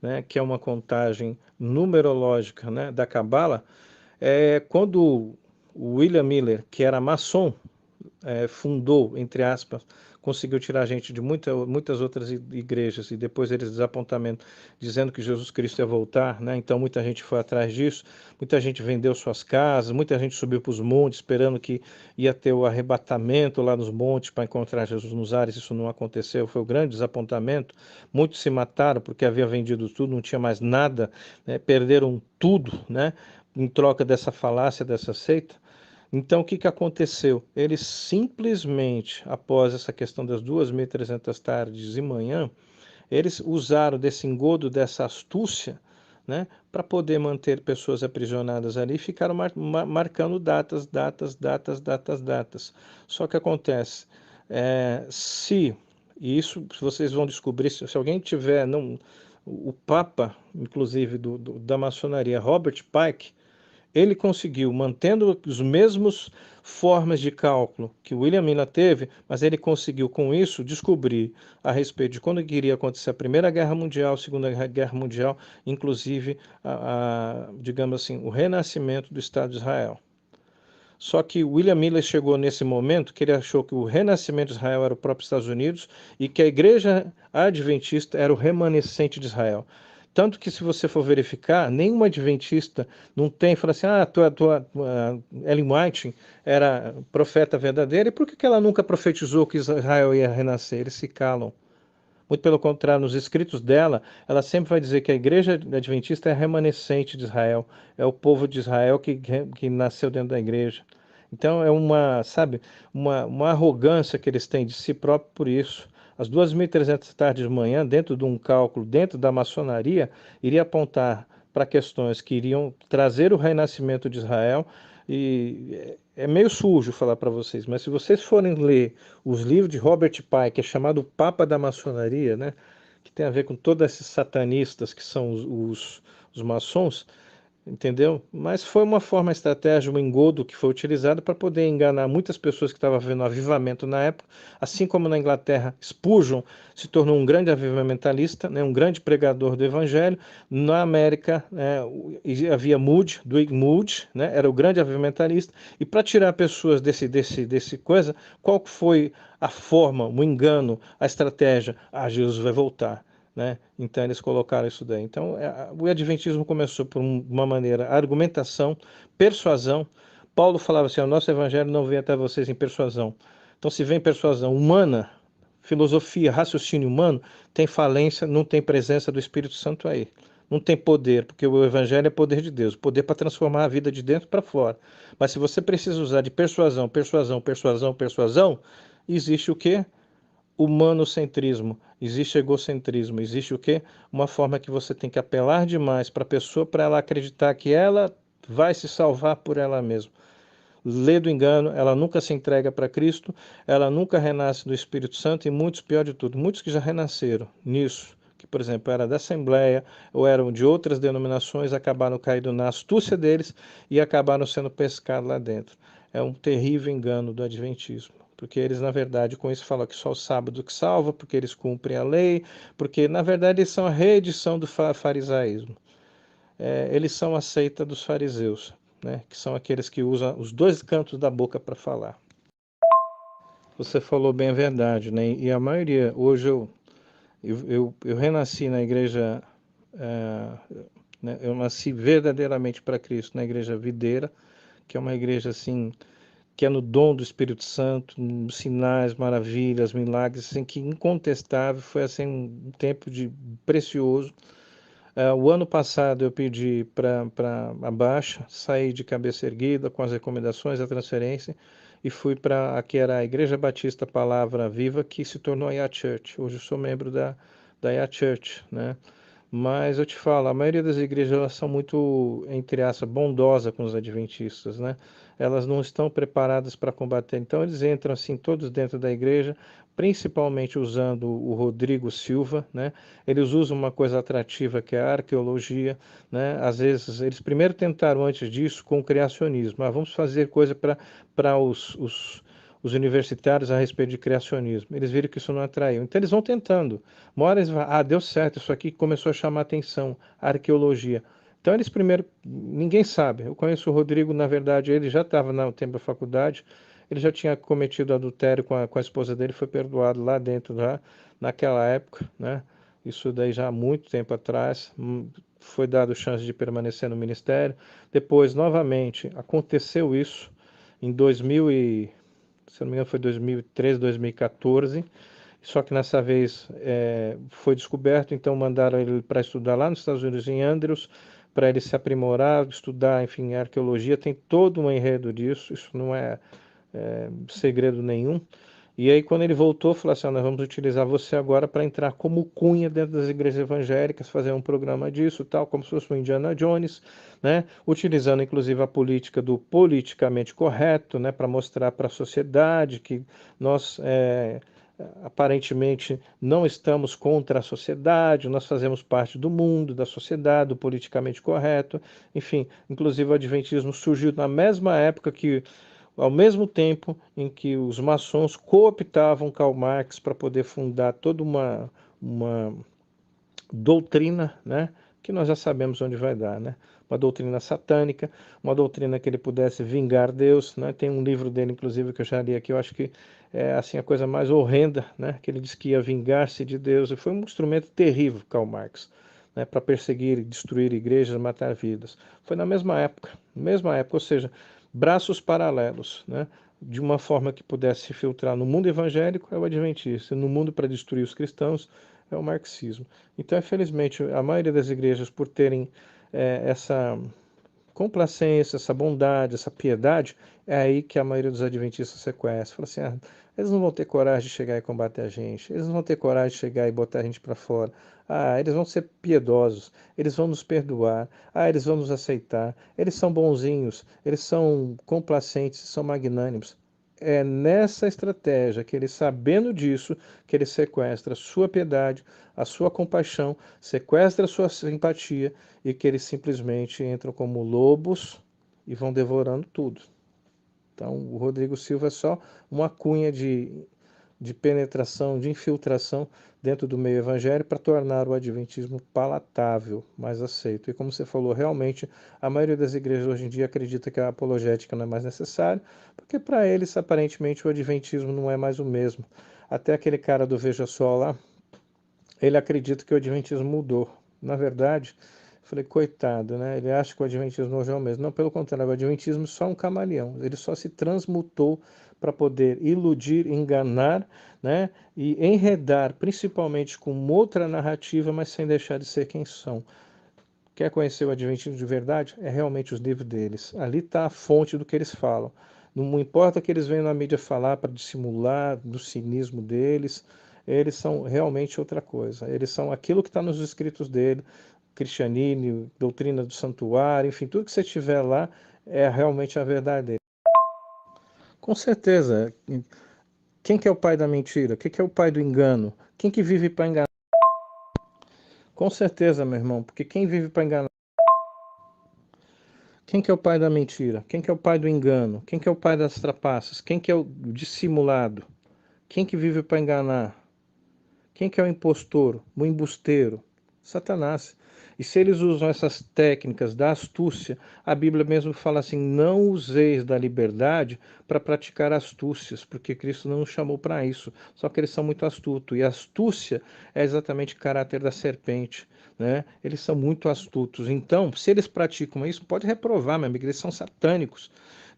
né, que é uma contagem numerológica, né, da Cabala, quando o William Miller, que era maçom, fundou, entre aspas, conseguiu tirar gente de muitas outras igrejas e depois eles desapontamento dizendo que Jesus Cristo ia voltar, né? Então muita gente foi atrás disso, muita gente vendeu suas casas, muita gente subiu para os montes esperando que ia ter o arrebatamento lá nos montes para encontrar Jesus nos ares. Isso não aconteceu, foi um grande desapontamento. Muitos se mataram porque havia vendido tudo, não tinha mais nada, né? Perderam tudo, né? Em troca dessa falácia, dessa seita. Então, o que que aconteceu? Eles simplesmente, após essa questão das 2.300 tardes e manhã, eles usaram desse engodo, dessa astúcia, né, para poder manter pessoas aprisionadas ali e ficaram marcando datas, datas, datas, datas, datas. Só que acontece, se, e isso vocês vão descobrir, se alguém tiver, não, o Papa, inclusive, da maçonaria, Robert Pike, ele conseguiu, mantendo os mesmos formas de cálculo que o William Miller teve, mas ele conseguiu com isso descobrir a respeito de quando iria acontecer a Primeira Guerra Mundial, a Segunda Guerra Mundial, inclusive, digamos assim, o renascimento do Estado de Israel. Só que William Miller chegou nesse momento que ele achou que o renascimento de Israel era o próprio Estados Unidos e que a igreja adventista era o remanescente de Israel. Tanto que, se você for verificar, nenhuma adventista não tem, fala assim, tua Ellen White era profeta verdadeira, e por que ela nunca profetizou que Israel ia renascer? Eles se calam. Muito pelo contrário, nos escritos dela, ela sempre vai dizer que a igreja adventista é remanescente de Israel, é o povo de Israel que nasceu dentro da igreja. Então é uma, sabe, uma arrogância que eles têm de si próprio por isso. As 2.300 tardes de manhã, dentro de um cálculo, dentro da maçonaria, iria apontar para questões que iriam trazer o renascimento de Israel. E é meio sujo falar para vocês, mas se vocês forem ler os livros de Robert Pike, que é chamado o Papa da Maçonaria, né, que tem a ver com todos esses satanistas que são os maçons, entendeu? Mas foi uma forma, estratégia, um engodo que foi utilizado para poder enganar muitas pessoas que estavam vendo avivamento na época, assim como na Inglaterra, Spurgeon se tornou um grande avivamentalista, né, um grande pregador do evangelho. Na América, havia Moody, Dwight Moody, né, era o grande avivamentalista, e para tirar pessoas desse coisa, qual foi a forma, o engano, a estratégia? Jesus vai voltar. Né? Então eles colocaram isso daí. Então o Adventismo começou por uma maneira, argumentação, persuasão. Paulo falava assim: o nosso evangelho não vem até vocês em persuasão. Então, se vem persuasão humana, filosofia, raciocínio humano, tem falência, não tem presença do Espírito Santo aí. Não tem poder, porque o evangelho é poder de Deus, poder para transformar a vida de dentro para fora. Mas se você precisa usar de persuasão, persuasão, persuasão, persuasão, existe o quê? Humanocentrismo, existe egocentrismo, existe o quê? Uma forma que você tem que apelar demais para a pessoa para ela acreditar que ela vai se salvar por ela mesma. Lê do engano, ela nunca se entrega para Cristo, ela nunca renasce do Espírito Santo e muitos, pior de tudo, muitos que já renasceram nisso, que por exemplo era da Assembleia ou eram de outras denominações, acabaram caindo na astúcia deles e acabaram sendo pescados lá dentro. É um terrível engano do Adventismo. Porque eles, na verdade, com isso falam que só o sábado que salva, porque eles cumprem a lei, porque, na verdade, eles são a reedição do farisaísmo. Eles são a seita dos fariseus, né? Que são aqueles que usam os dois cantos da boca para falar. Você falou bem a verdade, né? E a maioria, hoje eu renasci na igreja, né? Eu nasci verdadeiramente para Cristo na igreja Videira, que é uma igreja assim que é no dom do Espírito Santo, sinais, maravilhas, milagres, assim, que incontestável, foi assim um tempo de precioso. O ano passado eu pedi para a baixa, saí de cabeça erguida com as recomendações, a transferência, e fui para a que era a Igreja Batista Palavra Viva, que se tornou a IA Church. Hoje eu sou membro da IA Church, né? Mas eu te falo, a maioria das igrejas elas são muito, entre aspas, bondosa com os adventistas, né? Elas não estão preparadas para combater. Então eles entram assim todos dentro da igreja, principalmente usando o Rodrigo Silva, né? Eles usam uma coisa atrativa que é a arqueologia, né? Às vezes eles primeiro tentaram antes disso com o criacionismo. Vamos fazer coisa para os os universitários a respeito de criacionismo. Eles viram que isso não atraiu. Então eles vão tentando. Uma hora eles vão, deu certo, isso aqui começou a chamar atenção, a arqueologia. Então eles primeiro, ninguém sabe. Eu conheço o Rodrigo, na verdade, ele já estava no tempo da faculdade, ele já tinha cometido adultério com a esposa dele, foi perdoado lá dentro, lá, naquela época, né? Isso daí já há muito tempo atrás, foi dado chance de permanecer no ministério. Depois, novamente, aconteceu isso em 2000 e, se não me engano, foi 2013, 2014. Só que nessa vez foi descoberto, então mandaram ele para estudar lá nos Estados Unidos, em Andrews, para ele se aprimorar, estudar, enfim, arqueologia. Tem todo um enredo disso, isso não é segredo nenhum. E aí, quando ele voltou, falou assim: nós vamos utilizar você agora para entrar como cunha dentro das igrejas evangélicas, fazer um programa disso, tal, como se fosse o Indiana Jones, né? Utilizando inclusive a política do politicamente correto, né? Para mostrar para a sociedade que nós aparentemente não estamos contra a sociedade, nós fazemos parte do mundo, da sociedade, do politicamente correto. Enfim, inclusive o adventismo surgiu na mesma época que, ao mesmo tempo em que os maçons cooptavam Karl Marx para poder fundar toda uma doutrina, né, que nós já sabemos onde vai dar, né? Uma doutrina satânica, uma doutrina que ele pudesse vingar Deus, né? Tem um livro dele, inclusive, que eu já li aqui, eu acho que é assim a coisa mais horrenda, né? Que ele disse que ia vingar-se de Deus, e foi um instrumento terrível, Karl Marx, né? Para perseguir, destruir igrejas, matar vidas. Foi na mesma época, ou seja, braços paralelos, né? De uma forma que pudesse se filtrar no mundo evangélico é o adventista, no mundo para destruir os cristãos é o marxismo. Então, infelizmente, a maioria das igrejas, por terem essa complacência, essa bondade, essa piedade, é aí que a maioria dos adventistas se conhece. Fala assim: eles não vão ter coragem de chegar e combater a gente, eles não vão ter coragem de chegar e botar a gente para fora. Eles vão ser piedosos, eles vão nos perdoar, eles vão nos aceitar, eles são bonzinhos, eles são complacentes, são magnânimos. É nessa estratégia que ele, sabendo disso, que ele sequestra a sua piedade, a sua compaixão, sequestra a sua simpatia, e que eles simplesmente entram como lobos e vão devorando tudo. Então, o Rodrigo Silva é só uma cunha de penetração, de infiltração dentro do meio evangélico para tornar o adventismo palatável, mais aceito. E como você falou, realmente a maioria das igrejas hoje em dia acredita que a apologética não é mais necessária, porque para eles aparentemente o adventismo não é mais o mesmo. Até aquele cara do Veja Sol lá, ele acredita que o adventismo mudou. Na verdade, falei, coitado, né? Ele acha que o adventismo hoje é o mesmo. Não, pelo contrário, o adventismo é só um camaleão. Ele só se transmutou para poder iludir, enganar, né? E enredar, principalmente com outra narrativa, mas sem deixar de ser quem são. Quer conhecer o adventismo de verdade? É realmente os livros deles. Ali está a fonte do que eles falam. Não importa que eles venham na mídia falar para dissimular do cinismo deles, eles são realmente outra coisa. Eles são aquilo que está nos escritos dele, cristianismo, doutrina do santuário, enfim, tudo que você tiver lá é realmente a verdade dele. Com certeza. Quem que é o pai da mentira? Quem que é o pai do engano? Quem que vive para enganar? Com certeza, meu irmão, porque quem vive para enganar? Quem que é o pai da mentira? Quem que é o pai do engano? Quem que é o pai das trapaças? Quem que é o dissimulado? Quem que vive para enganar? Quem que é o impostor, o embusteiro? Satanás. E se eles usam essas técnicas da astúcia, a Bíblia mesmo fala assim: não useis da liberdade para praticar astúcias, porque Cristo não nos chamou para isso. Só que eles são muito astutos. E astúcia é exatamente o caráter da serpente, né? Eles são muito astutos. Então, se eles praticam isso, pode reprovar, meu amigo, eles são satânicos.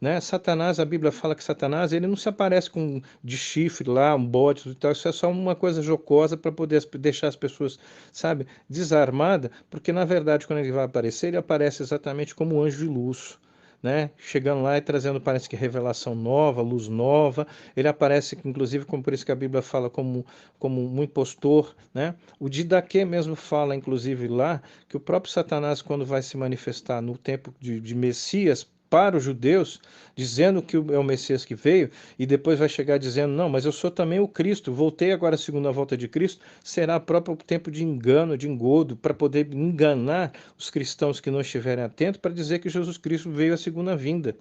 Né? Satanás, a Bíblia fala que Satanás ele não se aparece com de chifre lá, um bode e tal, isso é só uma coisa jocosa para poder deixar as pessoas, sabe, desarmadas, porque na verdade quando ele vai aparecer, ele aparece exatamente como um anjo de luz. Né? Chegando lá e trazendo, parece que revelação nova, luz nova. Ele aparece, inclusive, como por isso que a Bíblia fala como um impostor. Né? O Didaquê mesmo fala, inclusive, lá, que o próprio Satanás, quando vai se manifestar no tempo de Messias, para os judeus, dizendo que é o Messias que veio, e depois vai chegar dizendo: não, mas eu sou também o Cristo, voltei agora a segunda volta de Cristo, será próprio tempo de engano, de engodo, para poder enganar os cristãos que não estiverem atentos, para dizer que Jesus Cristo veio a segunda vinda.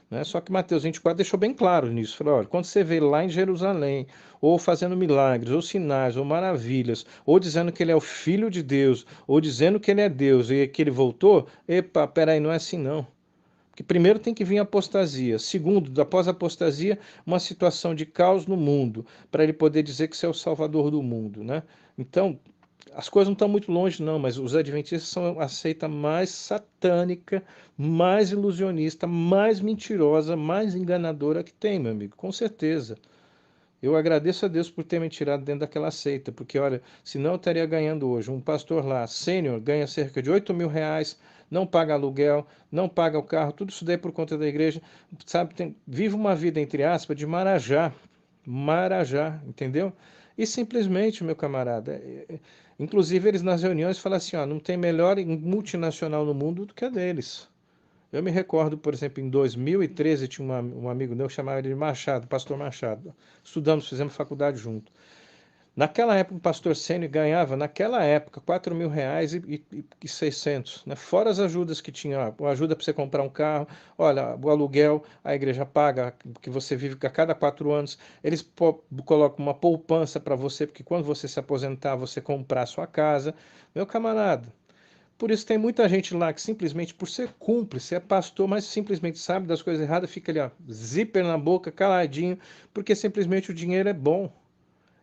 né? Só que Mateus 24 deixou bem claro nisso. Falou, olha, quando você vê lá em Jerusalém, ou fazendo milagres, ou sinais, ou maravilhas, ou dizendo que ele é o Filho de Deus, ou dizendo que ele é Deus e que ele voltou, epa, peraí, não é assim não. Porque primeiro tem que vir a apostasia. Segundo, após a apostasia, uma situação de caos no mundo, para ele poder dizer que você é o salvador do mundo, né? Então, as coisas não estão muito longe, não, mas os adventistas são a seita mais satânica, mais ilusionista, mais mentirosa, mais enganadora que tem, meu amigo, com certeza. Eu agradeço a Deus por ter me tirado dentro daquela seita, porque olha, senão eu estaria ganhando hoje. Um pastor lá, sênior, ganha cerca de R$ 8.000, não paga aluguel, não paga o carro, tudo isso daí por conta da igreja, sabe? Vive uma vida, entre aspas, de marajá, marajá, entendeu? E simplesmente, meu camarada, inclusive eles nas reuniões falam assim, ó, não tem melhor multinacional no mundo do que a deles. Eu me recordo, por exemplo, em 2013 tinha um amigo meu que chamava ele de Machado, pastor Machado. Estudamos, fizemos faculdade junto. Naquela época, o pastor Sênio ganhava, naquela época, R$ 4.000 e 600, né? Fora as ajudas que tinha, ó, ajuda para você comprar um carro, olha, o aluguel, a igreja paga, que você vive a cada 4 anos, eles colocam uma poupança para você, porque quando você se aposentar, você comprar a sua casa. Meu camarada, por isso tem muita gente lá que simplesmente por ser cúmplice, é pastor, mas simplesmente sabe das coisas erradas, fica ali, ó, zíper na boca, caladinho, porque simplesmente o dinheiro é bom.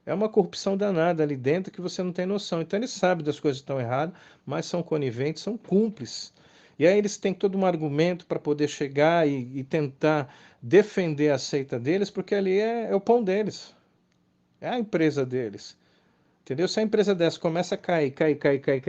É uma corrupção danada ali dentro que você não tem noção. Então eles sabem das coisas que estão erradas, mas são coniventes, são cúmplices. E aí eles têm todo um argumento para poder chegar e tentar defender a seita deles, porque ali é o pão deles, é a empresa deles. Entendeu? Se a empresa dessa começa a cair,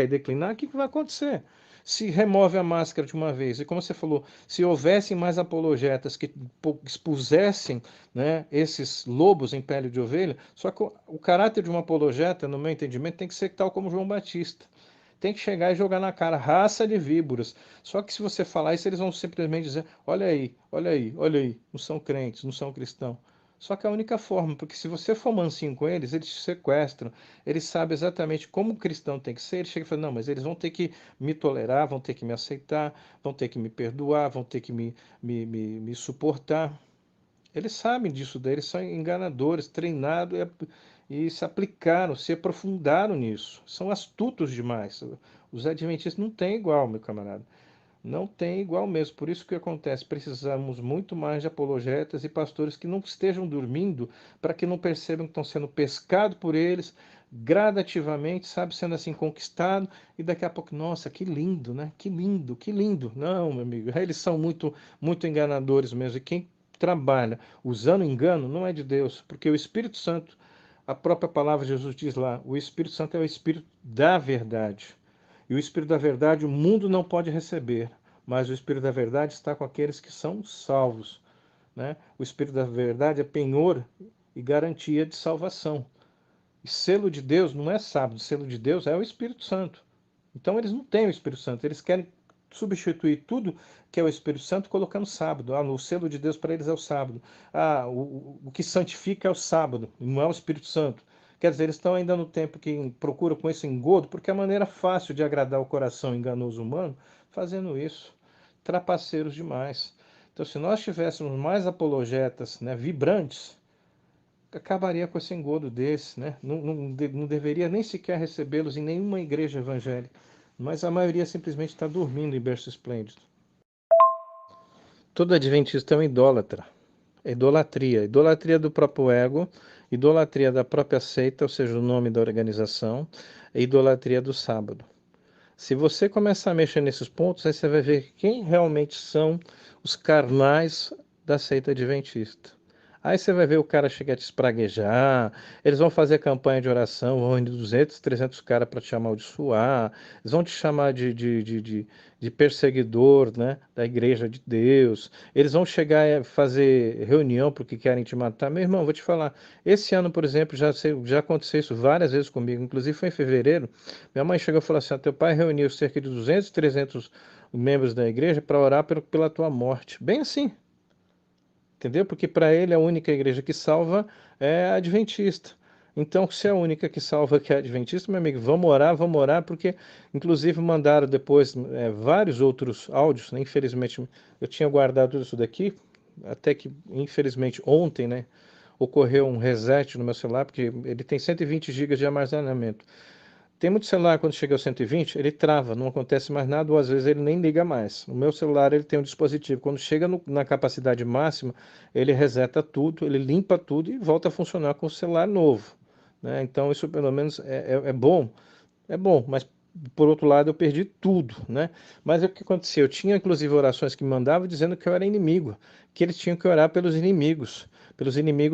declinar, o que vai acontecer? Se remove a máscara de uma vez, e como você falou, se houvessem mais apologetas que expusessem, né, esses lobos em pele de ovelha, só que o caráter de um apologeta, no meu entendimento, tem que ser tal como João Batista. Tem que chegar e jogar na cara, raça de víboras. Só que se você falar isso, eles vão simplesmente dizer: olha aí, olha aí, olha aí, não são crentes, não são cristãos. Só que é a única forma, porque se você for mansinho com eles te sequestram, eles sabem exatamente como o cristão tem que ser, ele chega e fala, não, mas eles vão ter que me tolerar, vão ter que me aceitar, vão ter que me perdoar, vão ter que me suportar. Eles sabem disso daí, eles são enganadores, treinados e se aplicaram, se aprofundaram nisso. São astutos demais. Os adventistas não têm igual, meu camarada. Não tem igual mesmo. Por isso que acontece, precisamos muito mais de apologetas e pastores que não estejam dormindo, para que não percebam que estão sendo pescados por eles gradativamente, sabe, sendo assim conquistado e daqui a pouco, nossa, que lindo, né? Que lindo, que lindo. Não, meu amigo, eles são muito enganadores mesmo. E quem trabalha usando engano não é de Deus, porque o Espírito Santo, a própria palavra de Jesus diz lá, o Espírito Santo é o Espírito da verdade. E o Espírito da Verdade o mundo não pode receber, mas o Espírito da Verdade está com aqueles que são salvos, né? O Espírito da Verdade é penhor e garantia de salvação. E selo de Deus não é sábado, selo de Deus é o Espírito Santo. Então eles não têm o Espírito Santo, eles querem substituir tudo que é o Espírito Santo colocando sábado. Ah, no selo de Deus para eles é o sábado. Ah, o que santifica é o sábado, não é o Espírito Santo. Quer dizer, eles estão ainda no tempo que procuram com esse engodo, porque é a maneira fácil de agradar o coração enganoso humano fazendo isso. Trapaceiros demais. Então, se nós tivéssemos mais apologetas, né, vibrantes, acabaria com esse engodo desse, né? Não deveria nem sequer recebê-los em nenhuma igreja evangélica. Mas a maioria simplesmente está dormindo em berço esplêndido. Todo adventista é um idólatra. É idolatria. Idolatria do próprio ego, idolatria da própria seita, ou seja, o nome da organização, e idolatria do sábado. Se você começar a mexer nesses pontos, aí você vai ver quem realmente são os carnais da seita adventista. Aí você vai ver o cara chegar a te espraguejar, eles vão fazer campanha de oração, vão reunir 200, 300 caras para te amaldiçoar, eles vão te chamar de perseguidor, né, da igreja de Deus, eles vão chegar a fazer reunião porque querem te matar. Meu irmão, vou te falar, esse ano, por exemplo, já aconteceu isso várias vezes comigo, inclusive foi em fevereiro, minha mãe chegou e falou assim, teu pai reuniu cerca de 200, 300 membros da igreja para orar pela tua morte. Bem assim, entendeu? Porque para ele a única igreja que salva é a adventista. Então, se é a única que salva que é a adventista, meu amigo, vamos orar, porque inclusive mandaram depois vários outros áudios, né? Infelizmente eu tinha guardado tudo isso daqui, até que, infelizmente, ontem, né, ocorreu um reset no meu celular, porque ele tem 120 GB de armazenamento. Tem muito celular, quando chega aos 120, ele trava, não acontece mais nada, ou às vezes ele nem liga mais. O meu celular, ele tem um dispositivo, quando chega na capacidade máxima, ele reseta tudo, ele limpa tudo e volta a funcionar com o celular novo, né? Então isso pelo menos é bom, mas por outro lado eu perdi tudo, né? Mas o que acontecia? Eu tinha inclusive orações que me mandavam dizendo que eu era inimigo, que eles tinham que orar pelos inimigos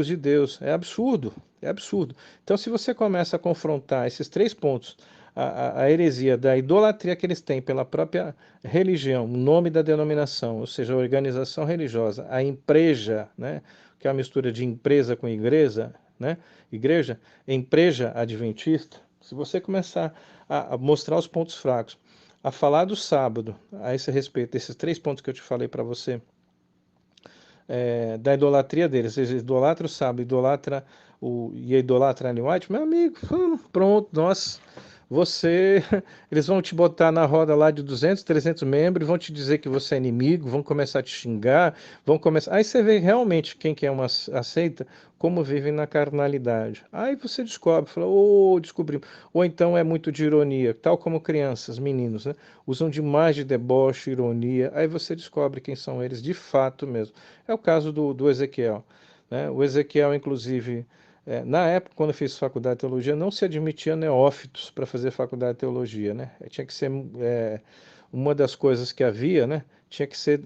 de Deus. É absurdo, é absurdo. Então, se você começa a confrontar esses três pontos, a heresia da idolatria que eles têm pela própria religião, o nome da denominação, ou seja, a organização religiosa, a empresa, né? Que é uma mistura de empresa com igreja, né? Igreja, empresa adventista. Se você começar a mostrar os pontos fracos, a falar do sábado, a esse respeito, esses três pontos que eu te falei para você, da idolatria deles, eles idolatram o sábado, e idolatra Ellen White, meu amigo, pronto, nossa, você, eles vão te botar na roda lá de 200, 300 membros, vão te dizer que você é inimigo, vão começar a te xingar, vão começar, aí você vê realmente quem que é uma seita, como vivem na carnalidade. Aí você descobre, fala, descobrimos. Ou então é muito de ironia, tal como crianças, meninos, né? Usam demais de deboche, ironia, aí você descobre quem são eles de fato mesmo. É o caso do Ezequiel, né? O Ezequiel, inclusive, na época, quando eu fiz faculdade de teologia, não se admitia neófitos para fazer faculdade de teologia, né? Tinha que ser uma das coisas que havia, né? Tinha que ser,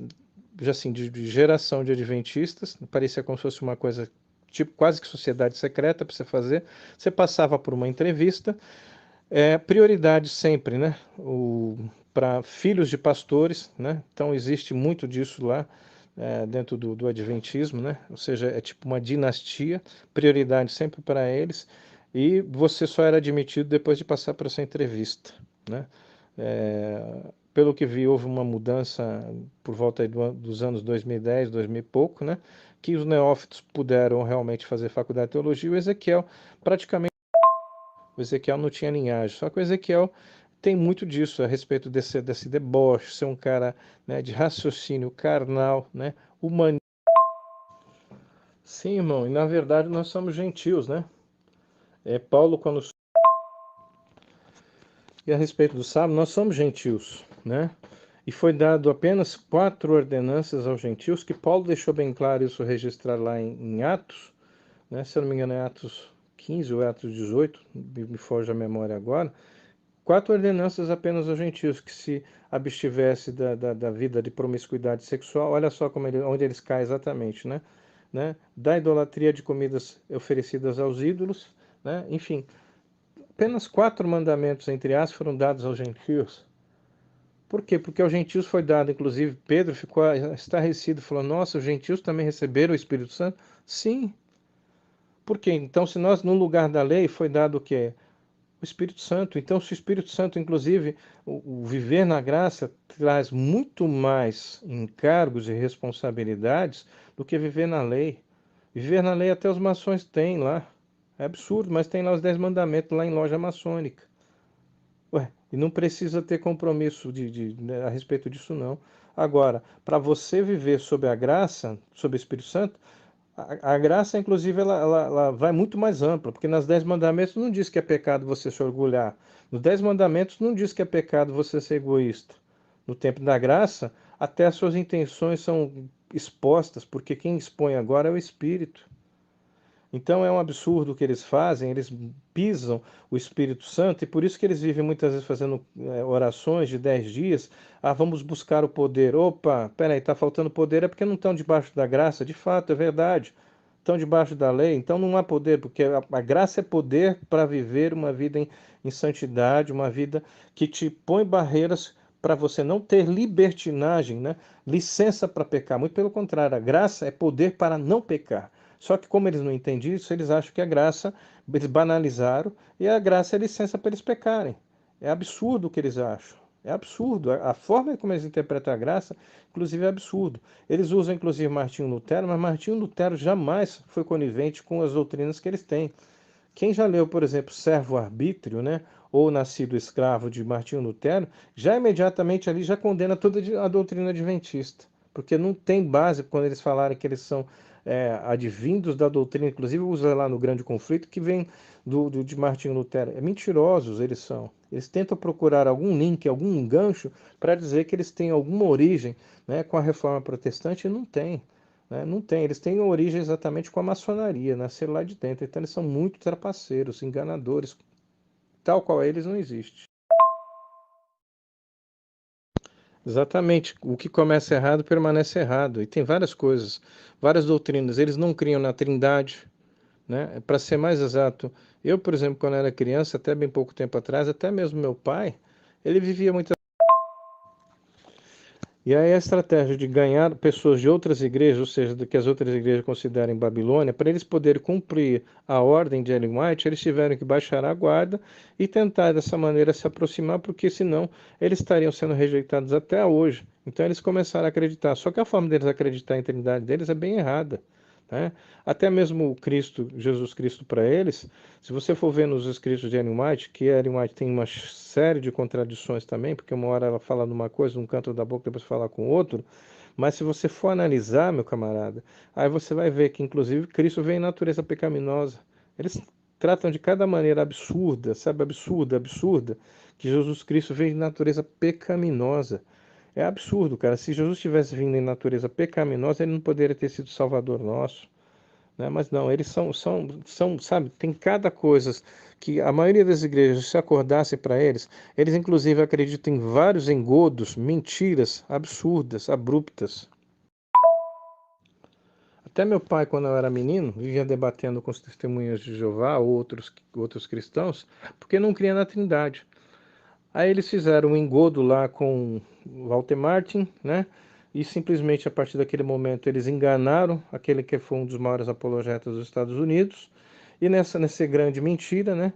já assim, de geração de adventistas, parecia como se fosse uma coisa tipo quase que sociedade secreta para você fazer. Você passava por uma entrevista, prioridade sempre, né? Para filhos de pastores, né? Então existe muito disso lá dentro do Adventismo, né? Ou seja, é tipo uma dinastia, prioridade sempre para eles, e você só era admitido depois de passar por essa entrevista, né? Pelo que vi, houve uma mudança por volta dos anos 2010, 2000 e pouco, né? Que os neófitos puderam realmente fazer faculdade de teologia. O Ezequiel não tinha linhagem, só que o Ezequiel tem muito disso a respeito desse deboche, ser um cara, né, de raciocínio carnal, né, humano. Sim, irmão, e na verdade nós somos gentios, né? Paulo, quando. E a respeito do sábado, nós somos gentios, né? E foi dado apenas 4 ordenanças aos gentios, que Paulo deixou bem claro isso registrado lá em Atos, né? Se eu não me engano é Atos 15 ou Atos 18, me foge a memória agora. 4 ordenanças apenas aos gentios, que se abstivesse da vida de promiscuidade sexual, olha só onde eles caem exatamente, né? Da idolatria de comidas oferecidas aos ídolos, né? Enfim, apenas 4 mandamentos, entre aspas, foram dados aos gentios. Por quê? Porque aos gentios foi dado, inclusive, Pedro ficou estarrecido, falou, nossa, os gentios também receberam o Espírito Santo? Sim. Por quê? Então, se nós, no lugar da lei, foi dado o quê? O Espírito Santo. Então, se o Espírito Santo, inclusive, o viver na graça traz muito mais encargos e responsabilidades do que viver na lei. Viver na lei até os maçons têm lá. É absurdo, mas tem lá os 10 mandamentos lá em loja maçônica. Ué, e não precisa ter compromisso né, a respeito disso, não. Agora, para você viver sob a graça, sob o Espírito Santo, a graça, inclusive, ela vai muito mais ampla, porque nas 10 mandamentos não diz que é pecado você se orgulhar. Nos 10 mandamentos não diz que é pecado você ser egoísta. No tempo da graça, até as suas intenções são expostas, porque quem expõe agora é o Espírito. Então é um absurdo o que eles fazem, eles pisam o Espírito Santo e por isso que eles vivem muitas vezes fazendo orações de 10 dias. Ah, vamos buscar o poder. Opa, peraí, está faltando poder, é porque não estão debaixo da graça. De fato, é verdade. Estão debaixo da lei, então não há poder, porque a graça é poder para viver uma vida em santidade, uma vida que te põe barreiras para você não ter libertinagem, né? Licença para pecar. Muito pelo contrário, a graça é poder para não pecar. Só que como eles não entendem isso, eles acham que a graça, eles banalizaram, e a graça é licença para eles pecarem. É absurdo o que eles acham. É absurdo. A forma como eles interpretam a graça, inclusive, é absurdo. Eles usam, inclusive, Martinho Lutero, mas Martinho Lutero jamais foi conivente com as doutrinas que eles têm. Quem já leu, por exemplo, Servo-Arbítrio, né, ou Nascido Escravo de Martinho Lutero, já imediatamente ali já condena toda a doutrina adventista. porque não tem base quando eles falarem que eles são advindos da doutrina, inclusive usa lá no Grande Conflito, que vem de Martinho Lutero. É mentirosos eles são. Eles tentam procurar algum link, algum gancho para dizer que eles têm alguma origem, né, com a Reforma Protestante, e não tem. Né? Não tem. Eles têm origem exatamente com a maçonaria, nasceram lá de dentro. Então eles são muito trapaceiros, enganadores. Tal qual eles não existe. Exatamente. O que começa errado permanece errado. E tem várias coisas, várias doutrinas. Eles não criam na Trindade, né? Para ser mais exato, eu, por exemplo, quando era criança, até bem pouco tempo atrás, até mesmo meu pai, ele vivia muito. E aí a estratégia de ganhar pessoas de outras igrejas, ou seja, do que as outras igrejas considerem Babilônia, para eles poderem cumprir a ordem de Ellen White, eles tiveram que baixar a guarda e tentar dessa maneira se aproximar, porque senão eles estariam sendo rejeitados até hoje. Então eles começaram a acreditar. Só que a forma deles acreditar em trindade deles é bem errada. Né? Até mesmo o Cristo, Jesus Cristo para eles, se você for ver nos escritos de Ellen White, que Ellen White tem uma série de contradições também, porque uma hora ela fala numa coisa, num canto da boca, depois fala com outro, mas se você for analisar, meu camarada, aí você vai ver que inclusive Cristo vem em natureza pecaminosa. Eles tratam de cada maneira absurda, sabe, absurda, absurda, que Jesus Cristo veio em natureza pecaminosa. É absurdo, cara. Se Jesus tivesse vindo em natureza pecaminosa, ele não poderia ter sido Salvador nosso, né? Mas não, eles sabe, tem cada coisa que a maioria das igrejas, se acordasse para eles, eles inclusive acreditam em vários engodos, mentiras absurdas, abruptas. Até meu pai, quando eu era menino, vivia debatendo com os testemunhas de Jeová, outros cristãos, porque não cria na Trindade. Aí eles fizeram um engodo lá com Walter Martin, né? E simplesmente a partir daquele momento eles enganaram aquele que foi um dos maiores apologetas dos Estados Unidos. E nessa grande mentira, né?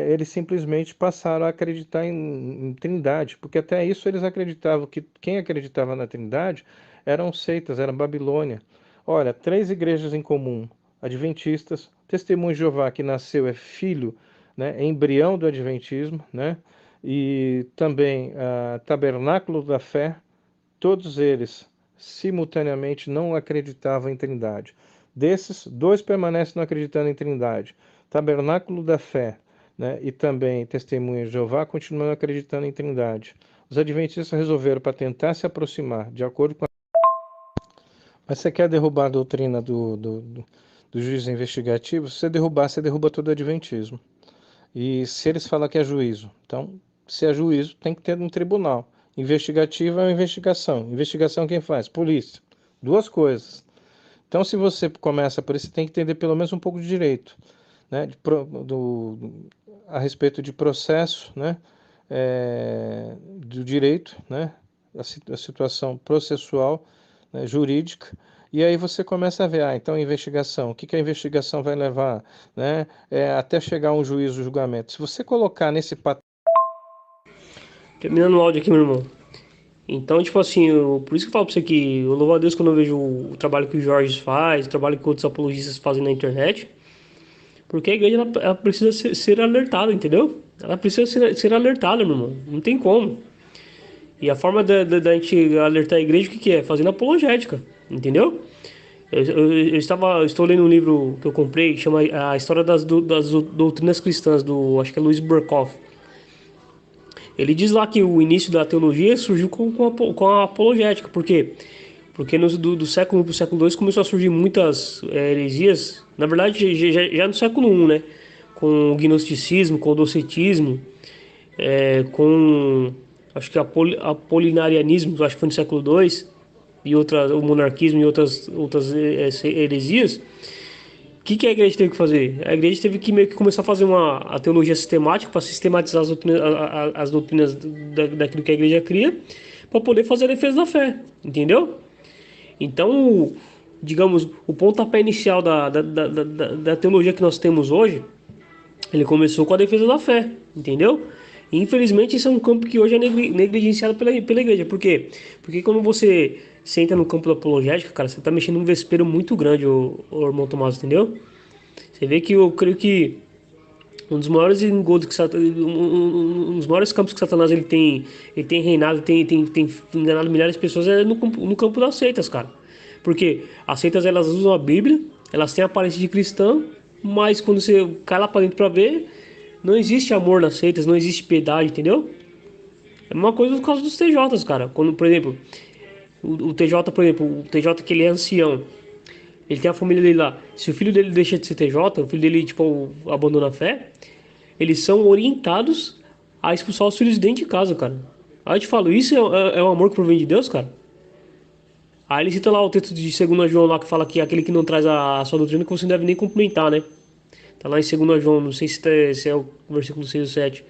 Eles simplesmente passaram a acreditar em Trindade, porque até isso eles acreditavam que quem acreditava na Trindade eram seitas, era Babilônia. Olha, três igrejas em comum: adventistas, Testemunho de Jeová, que nasceu, é filho, né, é embrião do adventismo, né? E também Tabernáculo da Fé, todos eles simultaneamente não acreditavam em Trindade. Desses, dois permanecem não acreditando em Trindade. Tabernáculo da Fé, né, e também Testemunha de Jeová continuam acreditando em Trindade. Os adventistas resolveram, para tentar se aproximar, de acordo com a... Mas você quer derrubar a doutrina do juiz investigativo? Se você derrubar, você derruba todo o adventismo. E se eles falam que é juízo, então, se é juízo, tem que ter um tribunal. Investigativo é uma investigação. Investigação quem faz? Polícia. Duas coisas. Então, se você começa por isso, você tem que entender pelo menos um pouco de direito, né? A respeito de processo, né? Do direito, né? A situação processual, né? Jurídica. E aí você começa a ver, então a investigação, o que que a investigação vai levar, né? Até chegar a um juízo, julgamento. Se você colocar nesse patamar... Terminando o áudio aqui, meu irmão. Então, tipo assim, por isso que eu falo pra você que eu louvo a Deus quando eu vejo o trabalho que o Jorge faz, o trabalho que outros apologistas fazem na internet, porque a igreja ela precisa ser alertada, entendeu? Ela precisa ser alertada, meu irmão. Não tem como. E a forma da gente alertar a igreja, o que é? Fazendo apologética, entendeu? Estou lendo um livro que eu comprei, que chama A História das Doutrinas Cristãs, acho que é Louis Burkhoff. Ele diz lá que o início da teologia surgiu com a apologética. Por quê? Porque do século I para o século II começou a surgir muitas heresias. Na verdade, já no século I, né? Com o gnosticismo, com o docetismo, com acho que apolinarianismo, acho que foi no século II, e o monarquismo e outras heresias. O que a igreja teve que fazer? A igreja teve que meio que começar a fazer a teologia sistemática para sistematizar as doutrinas daquilo que a igreja cria, para poder fazer a defesa da fé, entendeu? Então, digamos, o pontapé inicial da teologia que nós temos hoje, ele começou com a defesa da fé, entendeu? E, infelizmente, isso é um campo que hoje é negligenciado pela igreja. Por quê? Porque quando você entra no campo da apologética, cara, você está mexendo num vespeiro muito grande, o irmão Tomás, entendeu? Você vê que eu creio que Um dos maiores engodos que um dos maiores campos que Satanás ele tem reinado, tem enganado milhares de pessoas é no campo das seitas, cara. Porque as seitas elas usam a Bíblia, elas têm a aparência de cristã, mas quando você cai lá pra dentro pra ver, não existe amor nas seitas, não existe piedade, entendeu? É uma coisa por causa dos TJs, cara. Quando, por exemplo, o TJ, por exemplo, o TJ que ele é ancião, ele tem a família dele lá. Se o filho dele deixa de ser TJ, o filho dele, tipo, abandona a fé, eles são orientados a expulsar os filhos de dentro de casa, cara. Aí eu te falo, isso é um amor que provém de Deus, cara? Aí ele cita lá o texto de 2 João lá que fala que aquele que não traz a sua doutrina que você não deve nem cumprimentar, né? Tá lá em 2 João, não sei se é o versículo 6 ou 7.